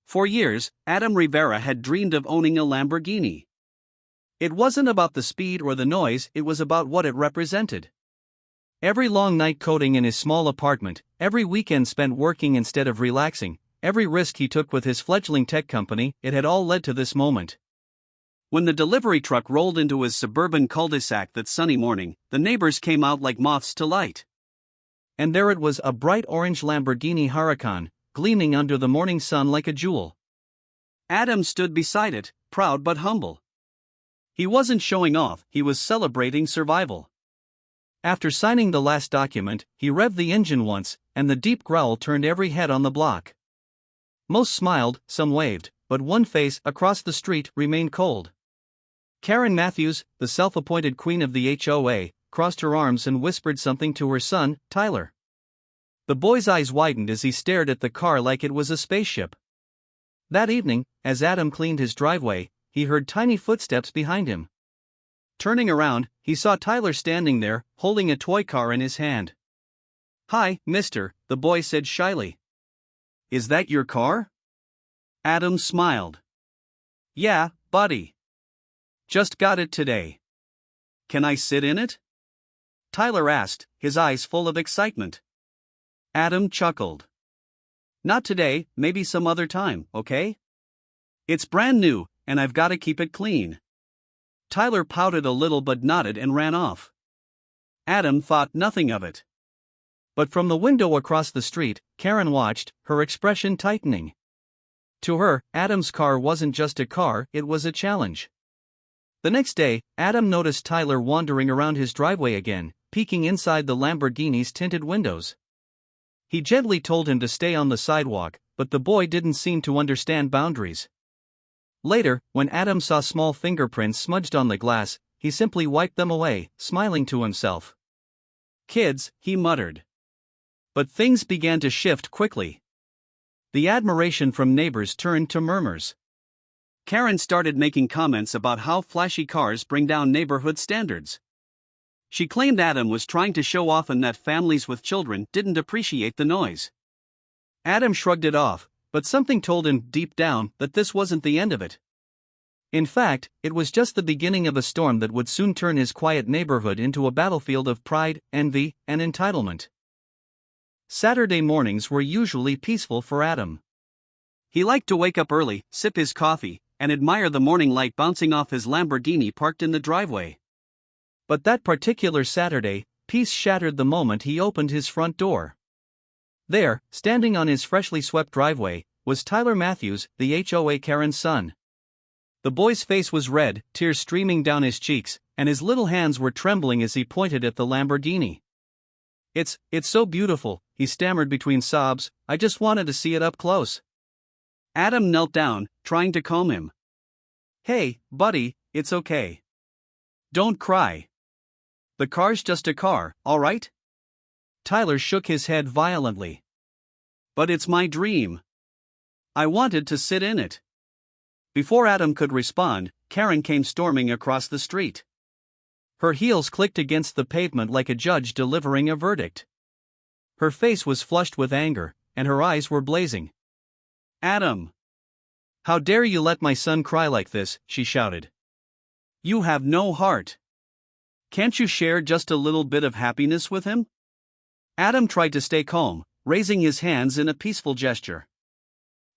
For years, Adam Rivera had dreamed of owning a Lamborghini. It wasn't about the speed or the noise, it was about what it represented. Every long night coding in his small apartment, every weekend spent working instead of relaxing, every risk he took with his fledgling tech company, it had all led to this moment. When the delivery truck rolled into his suburban cul-de-sac that sunny morning, the neighbors came out like moths to light. And there it was, a bright orange Lamborghini Huracan, gleaming under the morning sun like a jewel. Adam stood beside it, proud but humble. He wasn't showing off, he was celebrating survival. After signing the last document, he revved the engine once, and the deep growl turned every head on the block. Most smiled, some waved, but one face, across the street, remained cold. Karen Matthews, the self-appointed queen of the HOA, crossed her arms and whispered something to her son, Tyler. The boy's eyes widened as he stared at the car like it was a spaceship. That evening, as Adam cleaned his driveway, he heard tiny footsteps behind him. Turning around, he saw Tyler standing there, holding a toy car in his hand. "Hi, mister," the boy said shyly. "Is that your car?" Adam smiled. "Yeah, buddy. Just got it today. Can I sit in it?" Tyler asked, his eyes full of excitement. Adam chuckled. "Not today, maybe some other time, okay? It's brand new, and I've got to keep it clean." Tyler pouted a little but nodded and ran off. Adam thought nothing of it. But from the window across the street, Karen watched, her expression tightening. To her, Adam's car wasn't just a car, it was a challenge. The next day, Adam noticed Tyler wandering around his driveway again, peeking inside the Lamborghini's tinted windows. He gently told him to stay on the sidewalk, but the boy didn't seem to understand boundaries. Later, when Adam saw small fingerprints smudged on the glass, he simply wiped them away, smiling to himself. "Kids," he muttered. But things began to shift quickly. The admiration from neighbors turned to murmurs. Karen started making comments about how flashy cars bring down neighborhood standards. She claimed Adam was trying to show off and that families with children didn't appreciate the noise. Adam shrugged it off, but something told him deep down that this wasn't the end of it. In fact, it was just the beginning of a storm that would soon turn his quiet neighborhood into a battlefield of pride, envy, and entitlement. Saturday mornings were usually peaceful for Adam. He liked to wake up early, sip his coffee, and admire the morning light bouncing off his Lamborghini parked in the driveway. But that particular Saturday, peace shattered the moment he opened his front door. There, standing on his freshly swept driveway, was Tyler Matthews, the HOA Karen's son. The boy's face was red, tears streaming down his cheeks, and his little hands were trembling as he pointed at the Lamborghini. It's so beautiful," he stammered between sobs, "I just wanted to see it up close." Adam knelt down, trying to calm him. "Hey, buddy, it's okay. Don't cry. The car's just a car, all right?" Tyler shook his head violently. "But it's my dream. I wanted to sit in it." Before Adam could respond, Karen came storming across the street. Her heels clicked against the pavement like a judge delivering a verdict. Her face was flushed with anger, and her eyes were blazing. "Adam! How dare you let my son cry like this?" she shouted. "You have no heart. Can't you share just a little bit of happiness with him?" Adam tried to stay calm, raising his hands in a peaceful gesture.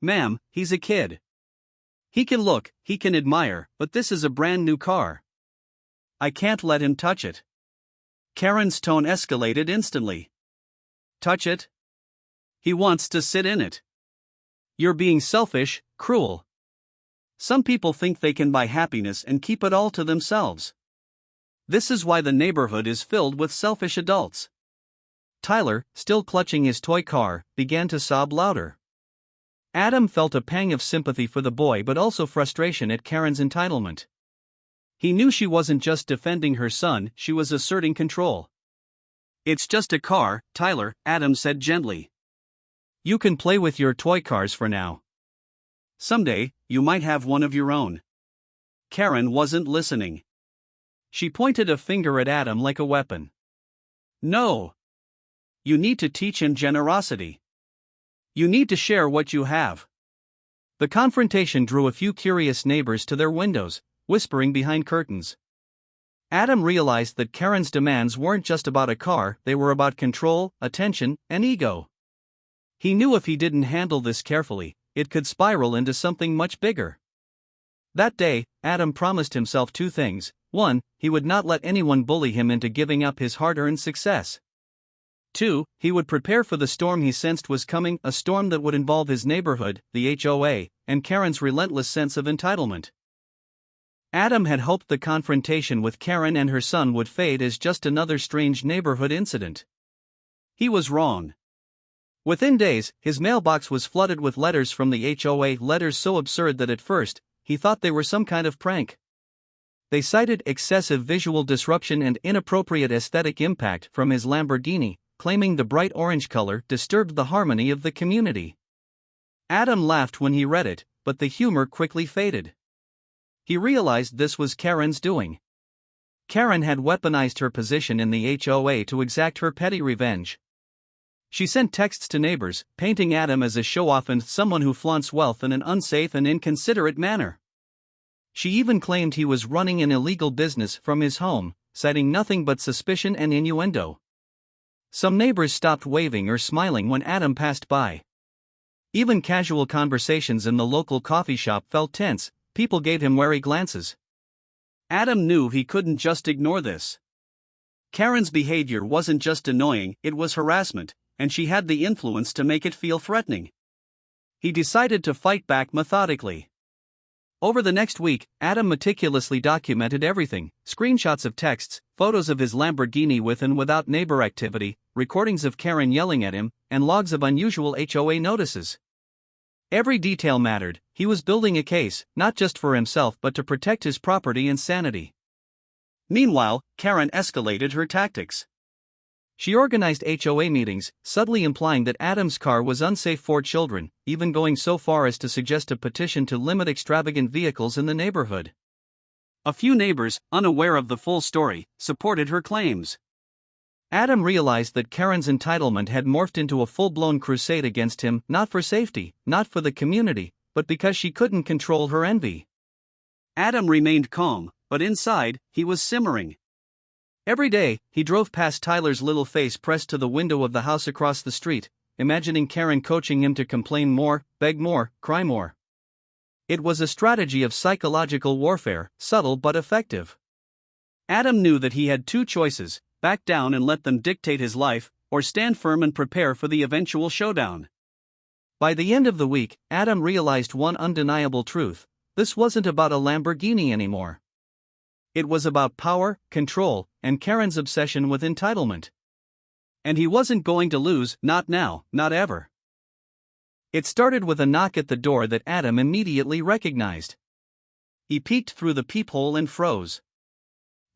"Ma'am, he's a kid. He can look, he can admire, but this is a brand new car. I can't let him touch it." Karen's tone escalated instantly. "Touch it? He wants to sit in it. You're being selfish, cruel. Some people think they can buy happiness and keep it all to themselves. This is why the neighborhood is filled with selfish adults." Tyler, still clutching his toy car, began to sob louder. Adam felt a pang of sympathy for the boy but also frustration at Karen's entitlement. He knew she wasn't just defending her son, she was asserting control. "It's just a car, Tyler," Adam said gently. "You can play with your toy cars for now. Someday, you might have one of your own." Karen wasn't listening. She pointed a finger at Adam like a weapon. "No. You need to teach him generosity. You need to share what you have. The confrontation drew a few curious neighbors to their windows, whispering behind curtains. Adam realized that Karen's demands weren't just about a car, they were about control, attention, and ego. He knew if he didn't handle this carefully, it could spiral into something much bigger. That day, Adam promised himself two things. One, he would not let anyone bully him into giving up his hard-earned success. Two, he would prepare for the storm he sensed was coming, a storm that would involve his neighborhood, the HOA, and Karen's relentless sense of entitlement. Adam had hoped the confrontation with Karen and her son would fade as just another strange neighborhood incident. He was wrong. Within days, his mailbox was flooded with letters from the HOA, letters so absurd that at first, he thought they were some kind of prank. They cited excessive visual disruption and inappropriate aesthetic impact from his Lamborghini, claiming the bright orange color disturbed the harmony of the community. Adam laughed when he read it, but the humor quickly faded. He realized this was Karen's doing. Karen had weaponized her position in the HOA to exact her petty revenge. She sent texts to neighbors, painting Adam as a show-off and someone who flaunts wealth in an unsafe and inconsiderate manner. She even claimed he was running an illegal business from his home, citing nothing but suspicion and innuendo. Some neighbors stopped waving or smiling when Adam passed by. Even casual conversations in the local coffee shop felt tense, people gave him wary glances. Adam knew he couldn't just ignore this. Karen's behavior wasn't just annoying, it was harassment, and she had the influence to make it feel threatening. He decided to fight back methodically. Over the next week, Adam meticulously documented everything: screenshots of texts, photos of his Lamborghini with and without neighbor activity, recordings of Karen yelling at him, and logs of unusual HOA notices. Every detail mattered. He was building a case, not just for himself but to protect his property and sanity. Meanwhile, Karen escalated her tactics. She organized HOA meetings, subtly implying that Adam's car was unsafe for children, even going so far as to suggest a petition to limit extravagant vehicles in the neighborhood. A few neighbors, unaware of the full story, supported her claims. Adam realized that Karen's entitlement had morphed into a full-blown crusade against him, not for safety, not for the community, but because she couldn't control her envy. Adam remained calm, but inside, he was simmering. Every day, he drove past Tyler's little face pressed to the window of the house across the street, imagining Karen coaching him to complain more, beg more, cry more. It was a strategy of psychological warfare, subtle but effective. Adam knew that he had two choices: back down and let them dictate his life, or stand firm and prepare for the eventual showdown. By the end of the week, Adam realized one undeniable truth: this wasn't about a Lamborghini anymore. It was about power, control, and Karen's obsession with entitlement. And he wasn't going to lose, not now, not ever. It started with a knock at the door that Adam immediately recognized. He peeked through the peephole and froze.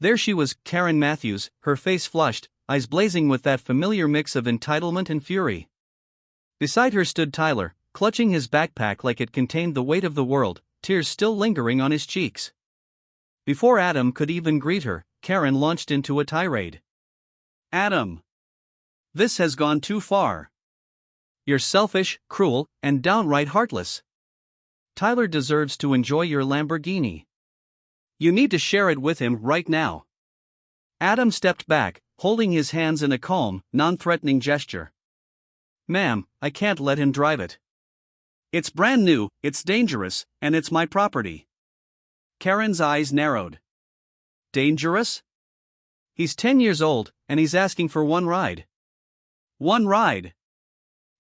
There she was, Karen Matthews, her face flushed, eyes blazing with that familiar mix of entitlement and fury. Beside her stood Tyler, clutching his backpack like it contained the weight of the world, tears still lingering on his cheeks. Before Adam could even greet her, Karen launched into a tirade. "Adam! This has gone too far. You're selfish, cruel, and downright heartless. Tyler deserves to enjoy your Lamborghini. You need to share it with him right now." Adam stepped back, holding his hands in a calm, non-threatening gesture. "Ma'am, I can't let him drive it. It's brand new, it's dangerous, and it's my property." Karen's eyes narrowed. "Dangerous? He's 10 years old, and he's asking for one ride." "One ride?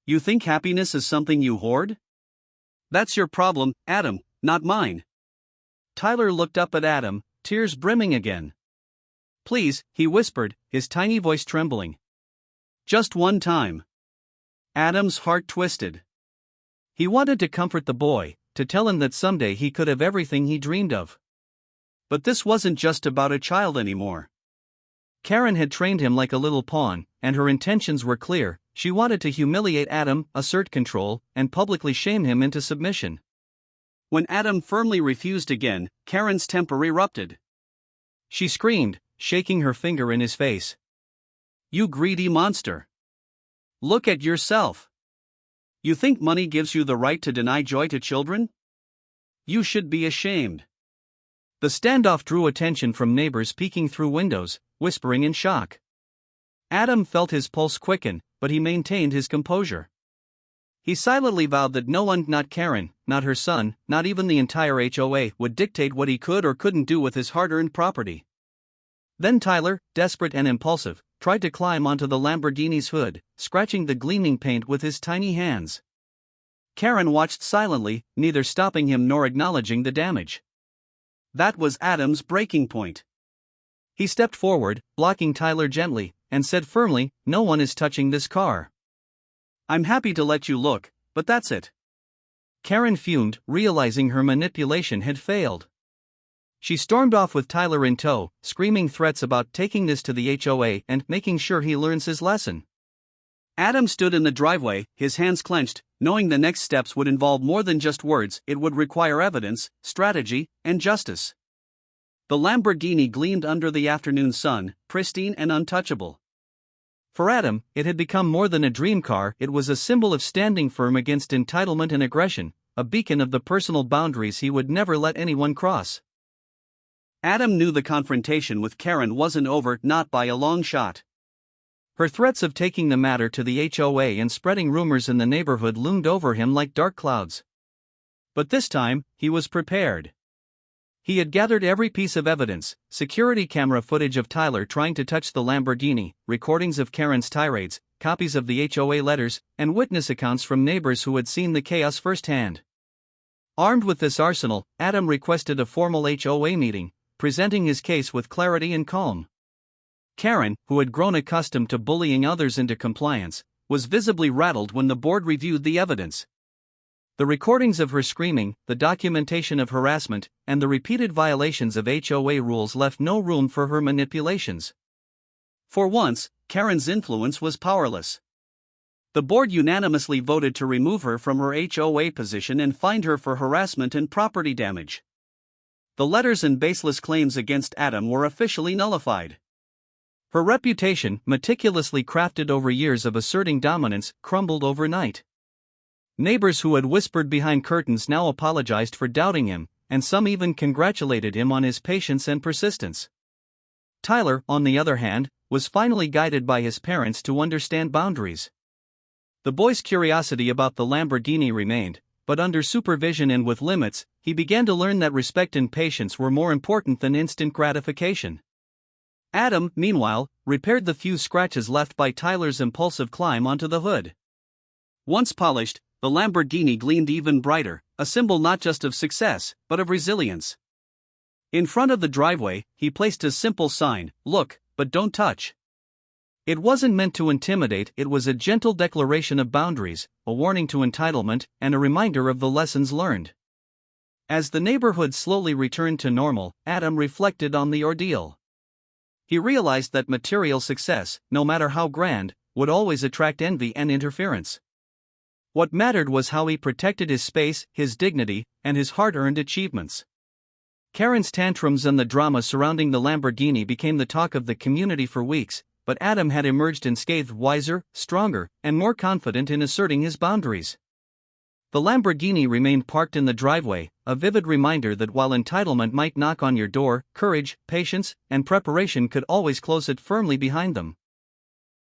You think happiness is something you hoard? That's your problem, Adam, not mine." Tyler looked up at Adam, tears brimming again. "Please," he whispered, his tiny voice trembling. "Just one time." Adam's heart twisted. He wanted to comfort the boy, to tell him that someday he could have everything he dreamed of. But this wasn't just about a child anymore. Karen had trained him like a little pawn, and her intentions were clear: she wanted to humiliate Adam, assert control, and publicly shame him into submission. When Adam firmly refused again, Karen's temper erupted. She screamed, shaking her finger in his face. "You greedy monster! Look at yourself! You think money gives you the right to deny joy to children? You should be ashamed. The standoff drew attention from neighbors peeking through windows, whispering in shock. Adam felt his pulse quicken, but he maintained his composure. He silently vowed that no one, not Karen, not her son, not even the entire HOA, would dictate what he could or couldn't do with his hard-earned property. Then Tyler, desperate and impulsive, tried to climb onto the Lamborghini's hood, scratching the gleaming paint with his tiny hands. Karen watched silently, neither stopping him nor acknowledging the damage. That was Adam's breaking point. He stepped forward, blocking Tyler gently, and said firmly, "No one is touching this car. I'm happy to let you look, but that's it." Karen fumed, realizing her manipulation had failed. She stormed off with Tyler in tow, screaming threats about taking this to the HOA and making sure he learns his lesson. Adam stood in the driveway, his hands clenched, knowing the next steps would involve more than just words. It would require evidence, strategy, and justice. The Lamborghini gleamed under the afternoon sun, pristine and untouchable. For Adam, it had become more than a dream car. It was a symbol of standing firm against entitlement and aggression, a beacon of the personal boundaries he would never let anyone cross. Adam knew the confrontation with Karen wasn't over, not by a long shot. Her threats of taking the matter to the HOA and spreading rumors in the neighborhood loomed over him like dark clouds. But this time, he was prepared. He had gathered every piece of evidence: security camera footage of Tyler trying to touch the Lamborghini, recordings of Karen's tirades, copies of the HOA letters, and witness accounts from neighbors who had seen the chaos firsthand. Armed with this arsenal, Adam requested a formal HOA meeting, presenting his case with clarity and calm. Karen, who had grown accustomed to bullying others into compliance, was visibly rattled when the board reviewed the evidence. The recordings of her screaming, the documentation of harassment, and the repeated violations of HOA rules left no room for her manipulations. For once, Karen's influence was powerless. The board unanimously voted to remove her from her HOA position and fine her for harassment and property damage. The letters and baseless claims against Adam were officially nullified. Her reputation, meticulously crafted over years of asserting dominance, crumbled overnight. Neighbors who had whispered behind curtains now apologized for doubting him, and some even congratulated him on his patience and persistence. Tyler, on the other hand, was finally guided by his parents to understand boundaries. The boy's curiosity about the Lamborghini remained, but under supervision and with limits, he began to learn that respect and patience were more important than instant gratification. Adam, meanwhile, repaired the few scratches left by Tyler's impulsive climb onto the hood. Once polished, the Lamborghini gleamed even brighter, a symbol not just of success, but of resilience. In front of the driveway, he placed a simple sign: "Look, but don't touch." It wasn't meant to intimidate, it was a gentle declaration of boundaries, a warning to entitlement, and a reminder of the lessons learned. As the neighborhood slowly returned to normal, Adam reflected on the ordeal. He realized that material success, no matter how grand, would always attract envy and interference. What mattered was how he protected his space, his dignity, and his hard-earned achievements. Karen's tantrums and the drama surrounding the Lamborghini became the talk of the community for weeks, but Adam had emerged unscathed, wiser, stronger, and more confident in asserting his boundaries. The Lamborghini remained parked in the driveway, a vivid reminder that while entitlement might knock on your door, courage, patience, and preparation could always close it firmly behind them.